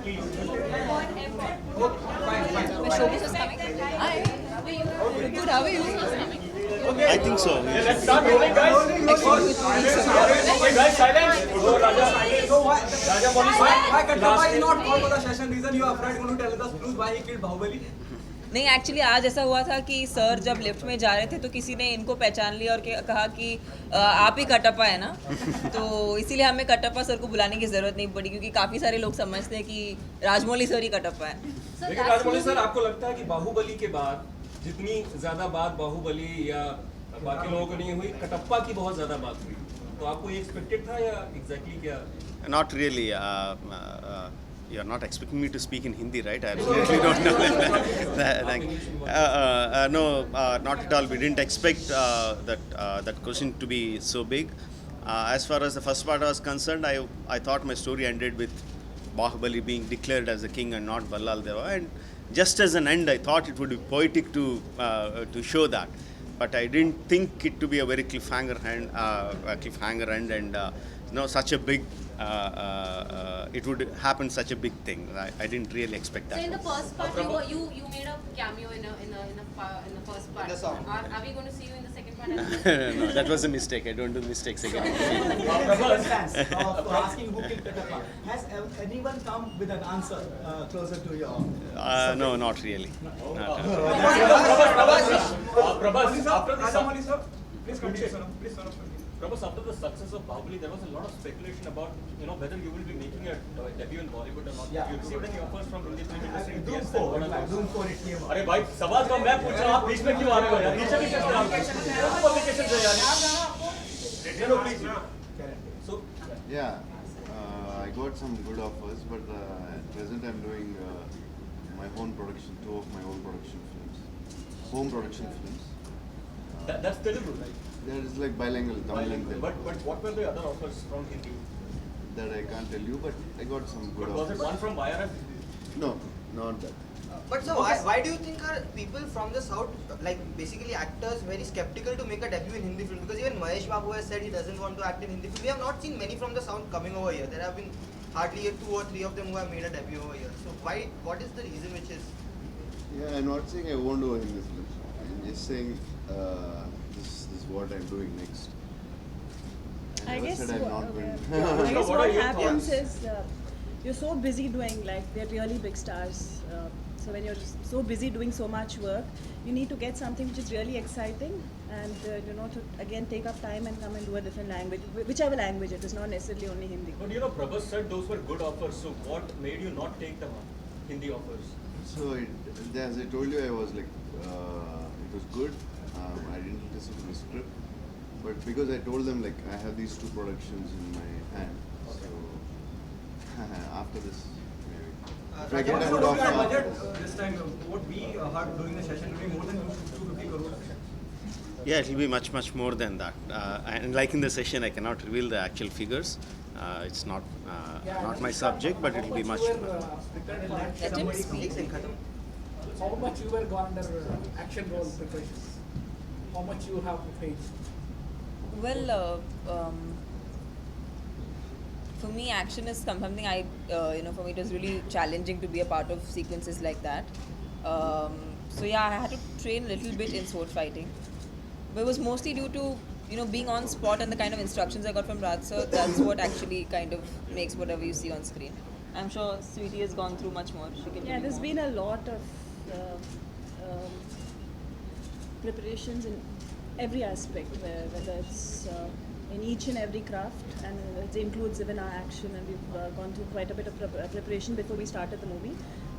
Where Shobhit was coming. Hi, how are you? Good, how are you? I think so. Let's start rolling, guys. Okay, guys, silence. Oh, Raja. So why Kattappa is not called for the session? Reason you are afraid going to tell us clues why he killed Bahubali? नहीं actually आज ऐसा हुआ था कि sir जब lift में जा रहे थे तो किसी ने इनको पहचान लिया और कहा कि आप ही कटप्पा है ना तो इसीलिए हमें कटप्पा सर को बुलाने की ज़रूरत नहीं पड़ी क्योंकि काफ़ी सारे लोग समझते हैं कि राजमौली सर ही कटप्पा है. लेकिन राजमौली सर, आपको लगता है कि बाहुबली के बाद जितनी ज्यादा बात बाहुबली या बाकी लोगों को नहीं हुई, कटप्पा की बहुत ज्यादा बात हुई, तो आपको ये एक्सपेक्टेड था या एग्जैक्टली क्या? Not really. You're not expecting me to speak in Hindi, right? I absolutely don't know. No, not at all. We didn't expect that question to be so big. As far as the first part was concerned, I thought my story ended with Bahubali being declared as the king and not Ballal Deva. And just as an end, I thought it would be poetic to show that. But I didn't think it to be a very cliffhanger end, and such a big. It would happen such a big thing. I didn't really expect that. So in the first part, you made a cameo in the first part. In the song. Are we going to see you in the second part as well? No, that was a mistake. I don't do mistakes again. Fans of asking who killed Kattappa. Has anyone come with an answer closer to your? No, not really. Prabhas, after the Rajamouli sir, please continue, sir. Please, sir. Prabhas, after the success of Bahubali, there was a lot of speculation about whether you will be making a debut in Bollywood or not. Yeah. You received any offers from Hindi film industry? Doom Yes, 4, then what are those? Doom 4 it came. अरे भाई सवाल का मैं पूछ रहा हूँ, आप बीच में क्यों आ रहे हो यार? नीचे भी कैसे आ रहे हो? Publication से यार. No, please. So, Yeah, I got some good offers, but at present I'm doing my own production, two of my own production films, home production films. that's Telugu, right? There is like bilingual, Tamil and But Telugu. what were the other offers from Hindi? That I can't tell you, but I got some good But was it offers. one from YRF? No, not that. But so why do you think are people from the south, like basically actors, very skeptical to make a debut in Hindi film? Because even Mahesh Babu has said he doesn't want to act in Hindi film. We have not seen many from the south coming over here. There have been hardly 2 or 3 of them who have made a debut over here. So what is the reason which is? Yeah, I'm not saying I won't do Hindi film. I'm just saying this is what I'm doing next. I never guess said I'm not going. I guess What are what your happens thoughts? is you're so busy doing, like, they're really big stars. So when you're just so busy doing so much work, you need to get something which is really exciting and to again take up time and come and do a different language, whichever language it is, not necessarily only Hindi. But Prabhas said those were good offers. So what made you not take the Hindi offers? So as I told you, I was like, it was good. I didn't listen to the script, but because I told them like I have these 2 productions in my hand, so after this maybe. If I get a Rajamouli good sir, looking at offer- budget this time, what we heard during the session will be more than 250 crores. Yeah, it will be much more than that. And like in the session, I cannot reveal the actual figures. It's not my subject, but it will be much more. Let him speak. How much you were gone under action role preparations? How much you have paid? Well, for me, action is something for me it was really challenging to be a part of sequences like that. So yeah, I had to train a little bit in sword fighting, but it was mostly due to being on spot and the kind of instructions I got from Raj sir. That's what actually kind of makes whatever you see on screen. I'm sure Sweetie has gone through much more. She can. Yeah, there's been a lot of preparations in every aspect, whether it's in each and every craft, and it includes even our action, and we've gone through quite a bit of preparation before we started the movie.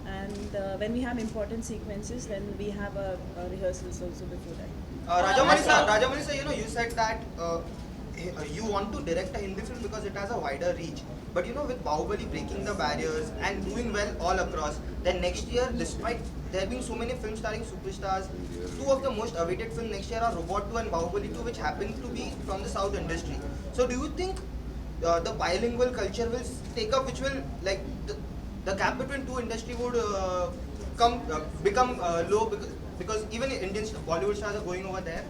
And when we have important sequences, then we have a rehearsals also before that. Rajamouli sir, you said that you want to direct a Hindi film because it has a wider reach. But with Bahubali breaking the barriers and doing well all across, then next year, despite there being so many films starring superstars, 2 of the most awaited films next year are Robot 2 and Bahubali 2, which happen to be from the South industry. So do you think the bilingual culture will take up, which will, like, the gap between 2 industry would become low because even Indian Bollywood stars are going over there?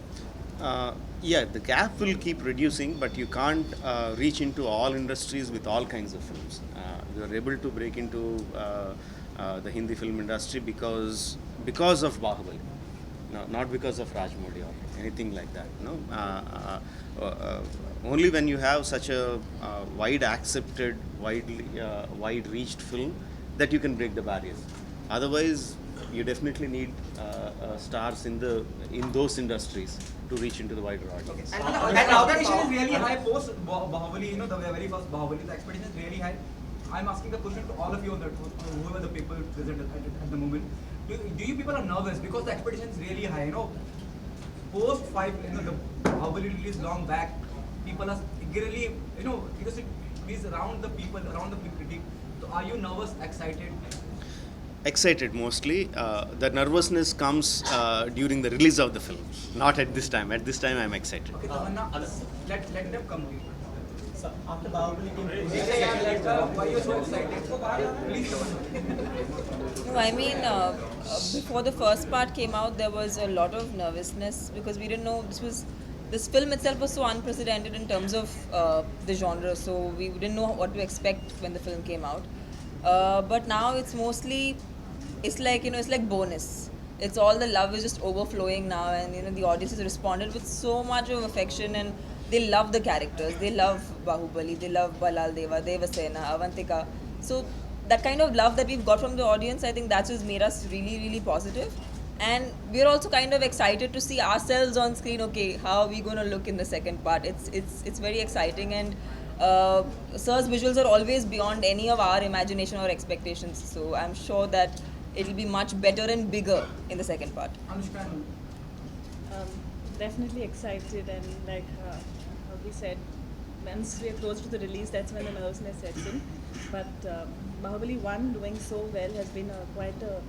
Yeah, the gap will keep reducing, but you can't reach into all industries with all kinds of films. We are able to break into the Hindi film industry because of Bahubali, no, not because of Rajmouli or anything like that. No, only when you have such a wide accepted, wide reached film that you can break the barriers. Otherwise, you definitely need stars in those industries to reach into the wider audience. And the expectation is really high post Bahubali, you know, the very first Bahubali, the expectation is really high. I'm asking the question to all of you on that, whoever the people present at the moment. Do you people are nervous because the expectation is really high, you know? Post 5, you know, the Bahubali release long back, people are eagerly, you know, because it is around the people, around the critic. So are you nervous, excited? Excited mostly. The nervousness comes during the release of the film, not at this time. At this time, I'm excited. Okay, Tamanna, let them come. So after Bahubali came, why are you so excited? Please, Tamanna. No, I mean, before the first part came out, there was a lot of nervousness because we didn't know this film itself was so unprecedented in terms of the genre, so we didn't know what to expect when the film came out. But now it's mostly, it's like bonus. It's all the love is just overflowing now, and you know the audience has responded with so much of affection, and they love the characters. They love Bahubali, they love Balal Deva, Devasena, Avantika. So that kind of love that we've got from the audience, I think that's just made us really, really positive. And we're also kind of excited to see ourselves on screen. Okay, how are we going to look in the second part? It's very exciting, and Sir's visuals are always beyond any of our imagination or expectations. So I'm sure that it'll be much better and bigger in the second part. Anushka, Definitely excited, and like how we said, once we are close to the release, that's when the nervousness sets in. But Bahubali 1 doing so well has been quite a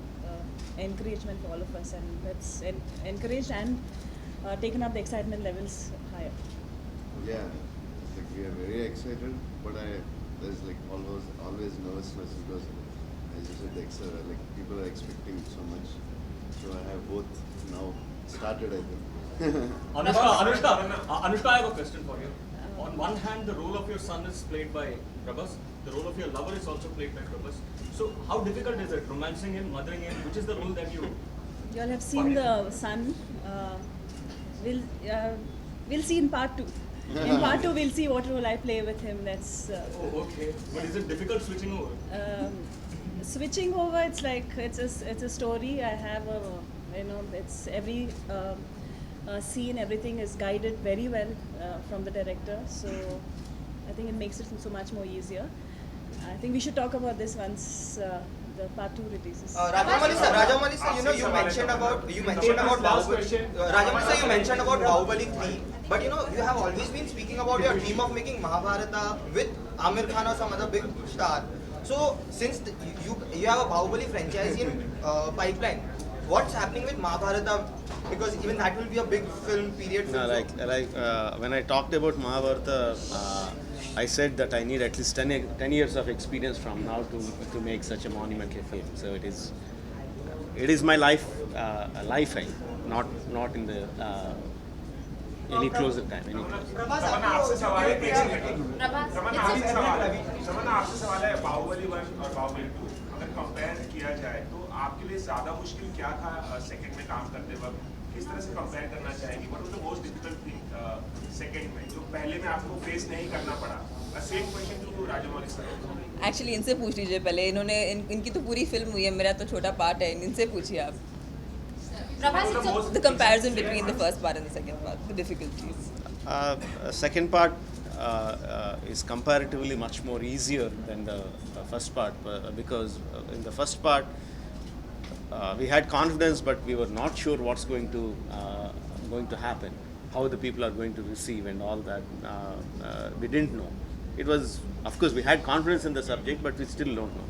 encouragement for all of us, and that's encouraged and taken up the excitement levels higher. Yeah, like we are very excited, but there's like always nervousness because, as you said, like people are expecting so much. So I have both now started, I think. Anushka, I have a question for you. On one hand, the role of your son is played by Prabhas. The role of your lover is also played by Prabhas. So how difficult is it romancing him, mothering him? Which is the role that you? You all have seen the son. We'll see in part 2. In part 2, we'll see what role I play with him. That's. Oh, okay. But is it difficult switching over? Switching over, it's like it's a story. I have it's every scene, everything is guided very well from the director. So I think it makes it so much more easier. I think we should talk about this once the part 2 releases. Rajamouli sir, you know you mentioned about Bahubali. Rajamouli sir, you mentioned about Bahubali 3, but you know you have always been speaking about your dream of making Mahabharata with Amir Khan or some other big star. So since you have a Bahubali franchise in pipeline, what's happening with Mahabharata? Because even that will be a big film period. No, like when I talked about Mahabharata, I said that I need at least 10 years of experience from now to make such a monumental film. So it is my lifeline, not in the any closer time. Any closer. Prabhas, समझना आपसे सवाल है बाहुबली 1 और बाहुबली 2 अगर compare किया जाए तो आपके लिए ज्यादा मुश्किल क्या था सेकंड में काम करते वक्त किस तरह से कंपेयर करना चाहेंगे what was the most difficult thing second में जो पहले में आपको फेस नहीं करना पड़ा same question to Rajamouli sir actually इनसे पूछ लीजिए पहले, इनकी तो पूरी फिल्म हुई है, मेरा तो छोटा पार्ट है, इनसे पूछिए आप. The comparison between the first part and the second part, the difficulties. Second part is comparatively much more easier than the first part because in the first part we had confidence, but we were not sure what's going to happen, how the people are going to receive, and all that. We didn't know. It was, of course, we had confidence in the subject, but we still don't know.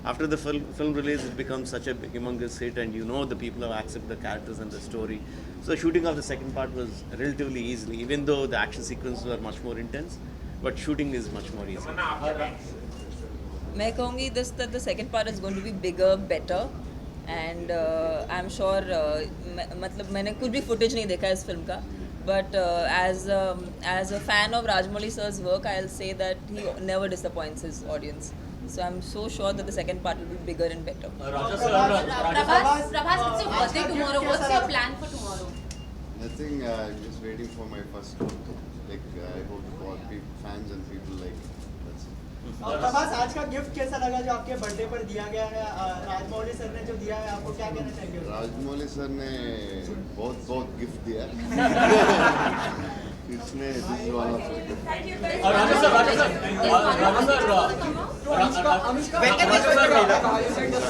After the film release, it becomes such a humongous hit, and you know the people have accepted the characters and the story. So shooting of the second part was relatively easy, even though the action sequences were much more intense. But shooting is much more easy. मैं कहूँगी that the second part is going to be bigger, better, and I'm sure मतलब मैंने कुछ भी footage नहीं देखा है इस फिल्म का, But as a fan of Rajmouli sir's work, I'll say that he never disappoints his audience. So I'm so sure that the second part will be bigger and better. Raja sir, Prabhas, it's your birthday tomorrow. What's your plan for tomorrow? Nothing. I'm just waiting for my first book. Like I hope all people, fans and people like. That's it. और प्रभास आज का gift कैसा लगा जो आपके birthday पर दिया गया है राजमौली सर ने जो दिया है आपको क्या कहना चाहेंगे राजमौली सर ने बहुत बहुत गिफ्ट दिया इसने दिस वाला Raja sir,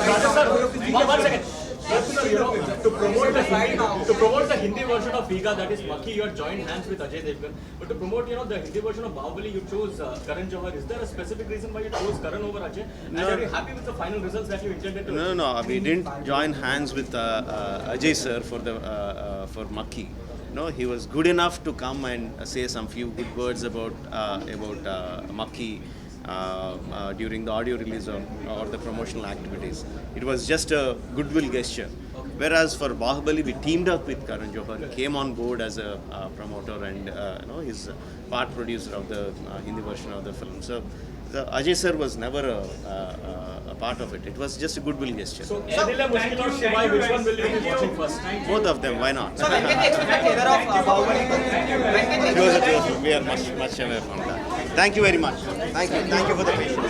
Raja sir, one second. Sir, you know, to promote the Hindi version of Figa, that is Makhi, you had joined hands with Ajay Devgan. But to promote, you know, the Hindi version of Bahubali, you chose Karan Johar. Is there a specific reason why you chose Karan over Ajay? And No. are you happy with the final results that you intended to? No, we didn't join hands with Ajay sir for Makhi. No, he was good enough to come and say some few good words about Makhi during the audio release or the promotional activities. It was just a goodwill gesture. Whereas for Bahubali, we teamed up with Karan Johar, came on board as a promoter and he's part producer of the Hindi version of the film. So the Ajay sir was never a part of it. It was just a goodwill gesture. So, Adila Mushkil or Shivai, which one will you be watching first? Both of them, why not? So when can we expect a trailer of Bahubali? When can we Closer. We are much away from that. Thank you very much. Thank you for the patience.